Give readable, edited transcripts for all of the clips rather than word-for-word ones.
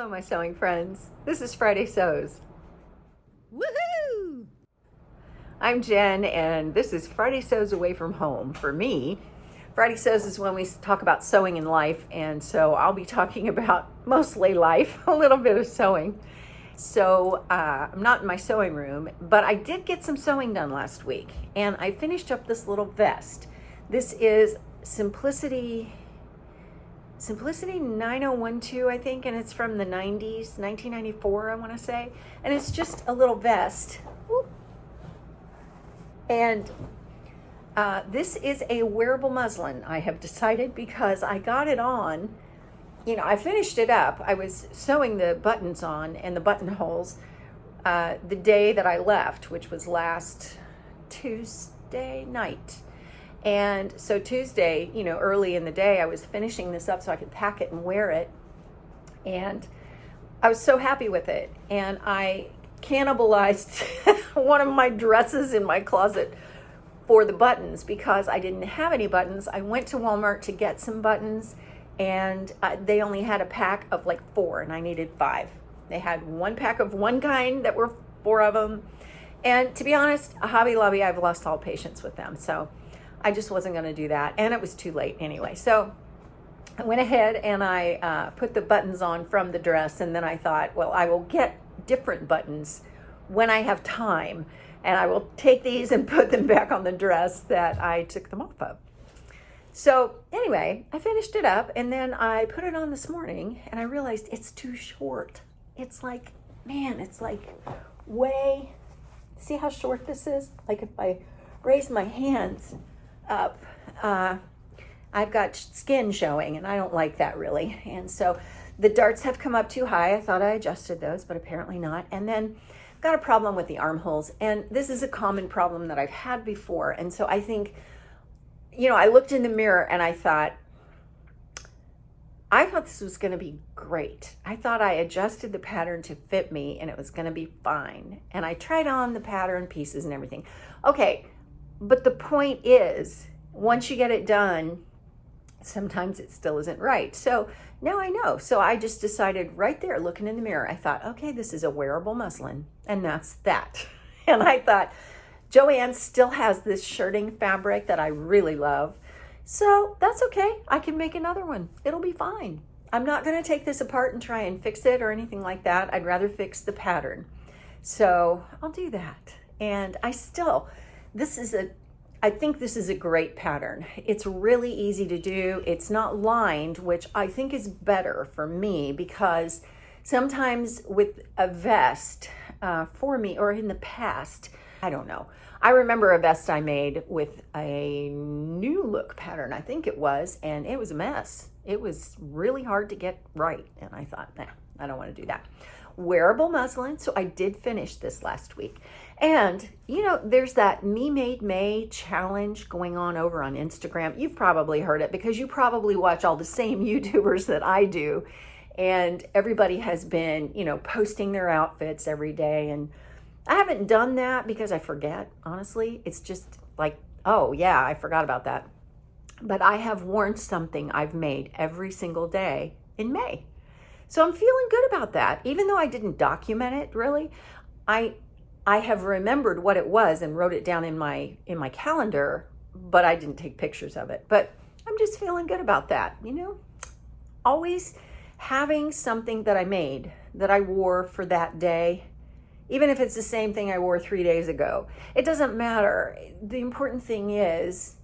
Hello, my sewing friends. This is Friday Sews. Woohoo! I'm Jen, and this is Friday Sews away from home. For me, Friday Sews is when we talk about sewing in life, and so I'll be talking about mostly life, a little bit of sewing. So I'm not in my sewing room, but I did get some sewing done last week, and I finished up this little vest. This is Simplicity 9012, I think, and it's from the 90s, 1994, I want to say. And it's just a little vest. Whoop. And this is a wearable muslin, I have decided, because I got it on. I finished it up. I was sewing the buttons on and the buttonholes the day that I left, which was last Tuesday night. And so Tuesday, early in the day, I was finishing this up so I could pack it and wear it. And I was so happy with it. And I cannibalized one of my dresses in my closet for the buttons because I didn't have any buttons. I went to Walmart to get some buttons, and they only had a pack of like 4, and I needed 5. They had one pack of one kind that were 4 of them. And to be honest, Hobby Lobby, I've lost all patience with them. So I just wasn't going to do that, and it was too late anyway. So I went ahead and I put the buttons on from the dress, and then I thought, well, I will get different buttons when I have time, and I will take these and put them back on the dress that I took them off of. So anyway, I finished it up, and then I put it on this morning, and I realized it's too short. It's like, man, it's like way, see how short this is? Like if I raise my hands up, I've got skin showing, and I don't like that really. And so the darts have come up too high. I thought I adjusted those, but apparently not. And then got a problem with the armholes, and this is a common problem that I've had before. And so I think, I looked in the mirror and I thought this was going to be great. I thought I adjusted the pattern to fit me, and it was going to be fine. And I tried on the pattern pieces and everything. Okay. But the point is, once you get it done, sometimes it still isn't right. So now I know. So I just decided right there, looking in the mirror, I thought, okay, this is a wearable muslin, and that's that. And I thought, Joanne still has this shirting fabric that I really love. So that's okay. I can make another one. It'll be fine. I'm not going to take this apart and try and fix it or anything like that. I'd rather fix the pattern. So I'll do that. And I think this is a great pattern. It's really easy to do. It's not lined, which I think is better for me, because sometimes with a vest for me, or in the past, I don't know. I remember a vest I made with a new look pattern, I think it was, and it was a mess. It was really hard to get right. And I thought, I don't want to do that. Wearable muslin. So I did finish this last week. And, there's that Me Made May challenge going on over on Instagram. You've probably heard it because you probably watch all the same YouTubers that I do. And everybody has been, posting their outfits every day. And I haven't done that because I forget, honestly. It's just like, oh yeah, I forgot about that. But I have worn something I've made every single day in May. So I'm feeling good about that. Even though I didn't document it really, I have remembered what it was and wrote it down in my calendar, but I didn't take pictures of it. But I'm just feeling good about that, Always having something that I made that I wore for that day, even if it's the same thing I wore 3 days ago. It doesn't matter. The important thing is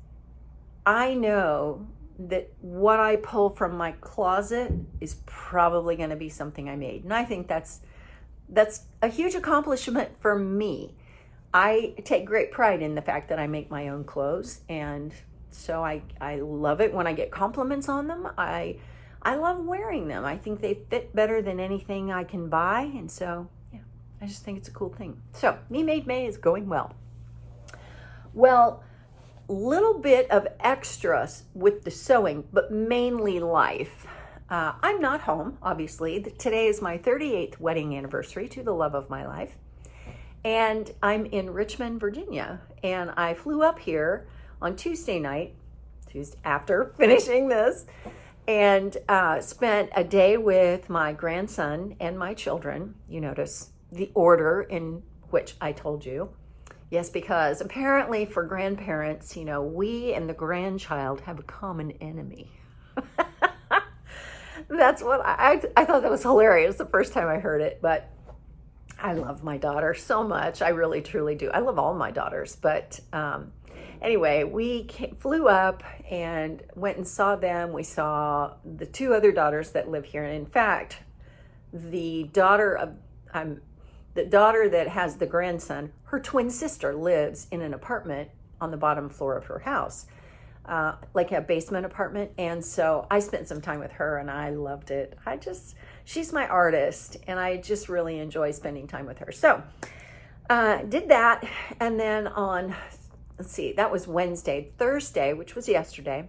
I know that what I pull from my closet is probably going to be something I made. And I think that's a huge accomplishment for me. I take great pride in the fact that I make my own clothes. And so I love it when I get compliments on them. I love wearing them. I think they fit better than anything I can buy. And so, yeah, I just think it's a cool thing. So Me Made May is going well. Well, little bit of extras with the sewing, but mainly life. I'm not home, obviously. Today is my 38th wedding anniversary to the love of my life. And I'm in Richmond, Virginia. And I flew up here on Tuesday night, after finishing this. and spent a day with my grandson and my children. You notice the order in which I told you. Yes, because apparently for grandparents, you know, we and the grandchild have a common enemy. That's what I thought that was hilarious the first time I heard it, but I love my daughter so much. I really, truly do. I love all my daughters, but anyway, we flew up and went and saw them. We saw the two other daughters that live here. And in fact, the daughter that has the grandson, her twin sister lives in an apartment on the bottom floor of her house, like a basement apartment. And so I spent some time with her and I loved it. She's my artist and I just really enjoy spending time with her. So did that. And then on, let's see, that was Wednesday. Thursday, which was yesterday,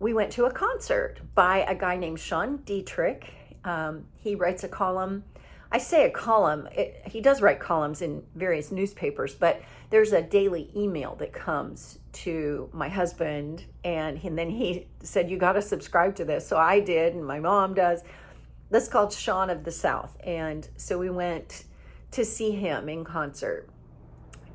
we went to a concert by a guy named Sean Dietrich. He writes a column. I say a column. He does write columns in various newspapers, but there's a daily email that comes to my husband, and then he said, you got to subscribe to this. So I did, and my mom does. This is called Sean of the South. And so we went to see him in concert.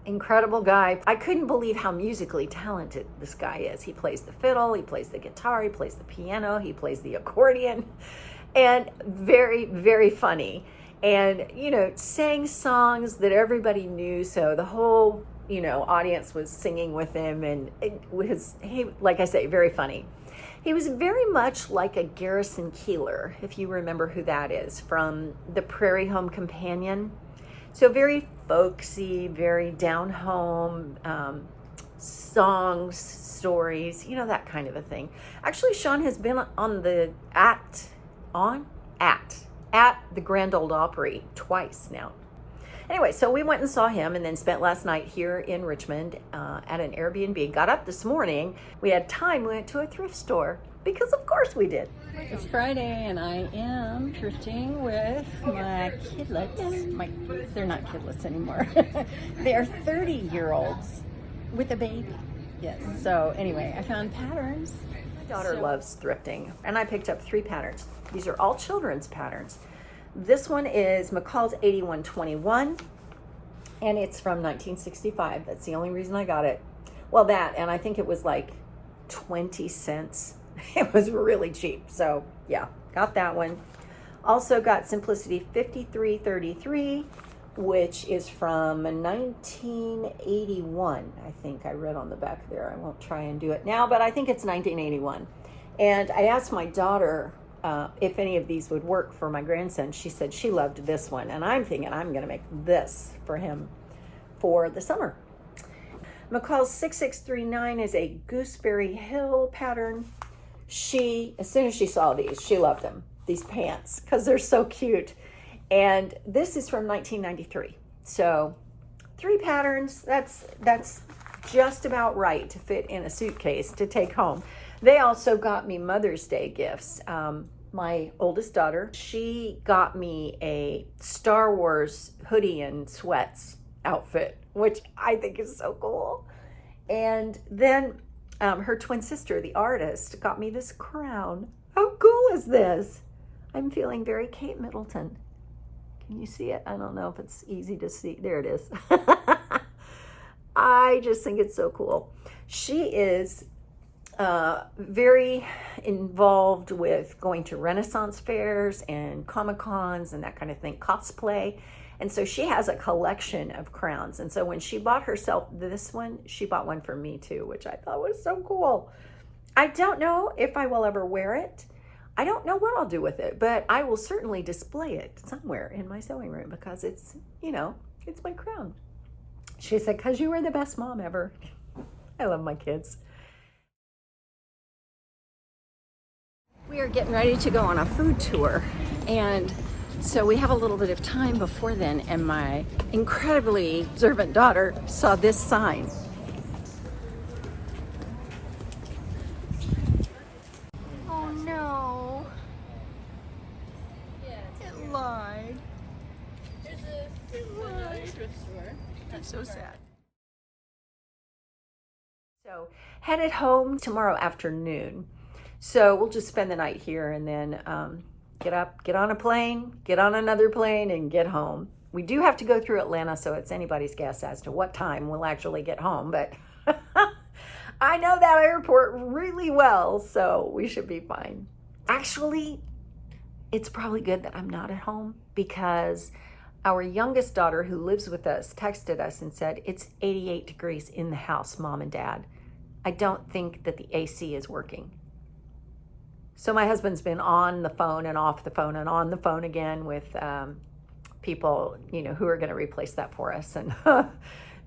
Incredible guy. I couldn't believe how musically talented this guy is. He plays the fiddle, he plays the guitar, he plays the piano, he plays the accordion, and very, very funny. And, you know, sang songs that everybody knew. So the whole, you know, audience was singing with him, and like I say, very funny. He was very much like a Garrison Keillor, if you remember who that is, from the Prairie Home Companion. So very folksy, very down home, songs, stories, you know, that kind of a thing. Actually, Sean has been on the at the Grand Ole Opry twice now. Anyway, so we went and saw him and then spent last night here in Richmond at an Airbnb. Got up this morning. We had time. We went to a thrift store because of course we did. It's Friday and I am thrifting with my kidlets. They're not kidlets anymore. They're 30-year-olds with a baby. Yes. So anyway, I found patterns. My daughter loves thrifting, and I picked up 3 patterns. These are all children's patterns. This one is McCall's 8121, and it's from 1965. That's the only reason I got it. Well, that, and I think it was like 20 cents. It was really cheap. So yeah, got that one. Also got Simplicity 5333, which is from 1981. I think I read on the back there. I won't try and do it now, but I think it's 1981. And I asked my daughter if any of these would work for my grandson. She said she loved this one, and I'm thinking I'm going to make this for him for the summer. McCall's 6639 is a Gooseberry Hill pattern. As soon as she saw these, she loved them, these pants, because they're so cute. And this is from 1993. So 3 patterns, that's just about right to fit in a suitcase to take home. They also got me Mother's Day gifts. My oldest daughter, she got me a Star Wars hoodie and sweats outfit, which I think is so cool. And then her twin sister, the artist, got me this crown. How cool is this? I'm feeling very Kate Middleton. Can you see it? I don't know if it's easy to see. There it is. I just think it's so cool. She is very involved with going to Renaissance fairs and Comic-Cons and that kind of thing, cosplay. And so she has a collection of crowns. And so when she bought herself this one, she bought one for me too, which I thought was so cool. I don't know if I will ever wear it. I don't know what I'll do with it, but I will certainly display it somewhere in my sewing room because it's, you know, it's my crown. She said, because you were the best mom ever. I love my kids. We are getting ready to go on a food tour, and so we have a little bit of time before then, and my incredibly observant daughter saw this sign. Oh no, it lied. So sad. So headed home tomorrow afternoon. So we'll just spend the night here and then get up, get on a plane, get on another plane, and get home. We do have to go through Atlanta, so it's anybody's guess as to what time we'll actually get home. But I know that airport really well, so we should be fine. Actually, it's probably good that I'm not at home because our youngest daughter who lives with us texted us and said, it's 88 degrees in the house, Mom and Dad. I don't think that the AC is working. So my husband's been on the phone and off the phone and on the phone again with people, who are going to replace that for us. And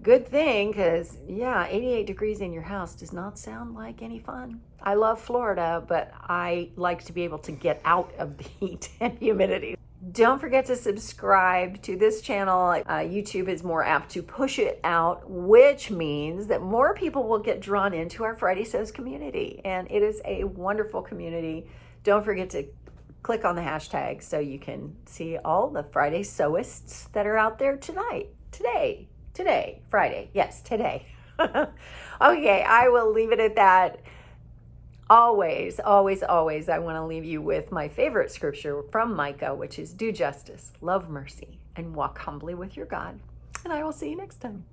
good thing, because 88 degrees in your house does not sound like any fun. I love Florida, but I like to be able to get out of the heat and humidity. Don't forget to subscribe to this channel. YouTube is more apt to push it out, which means that more people will get drawn into our Friday Sews community. And it is a wonderful community. Don't forget to click on the hashtag so you can see all the Friday Sewists that are out there today, Friday. Yes, today. Okay, I will leave it at that. Always, always, always, I want to leave you with my favorite scripture from Micah, which is do justice, love mercy, and walk humbly with your God. And I will see you next time.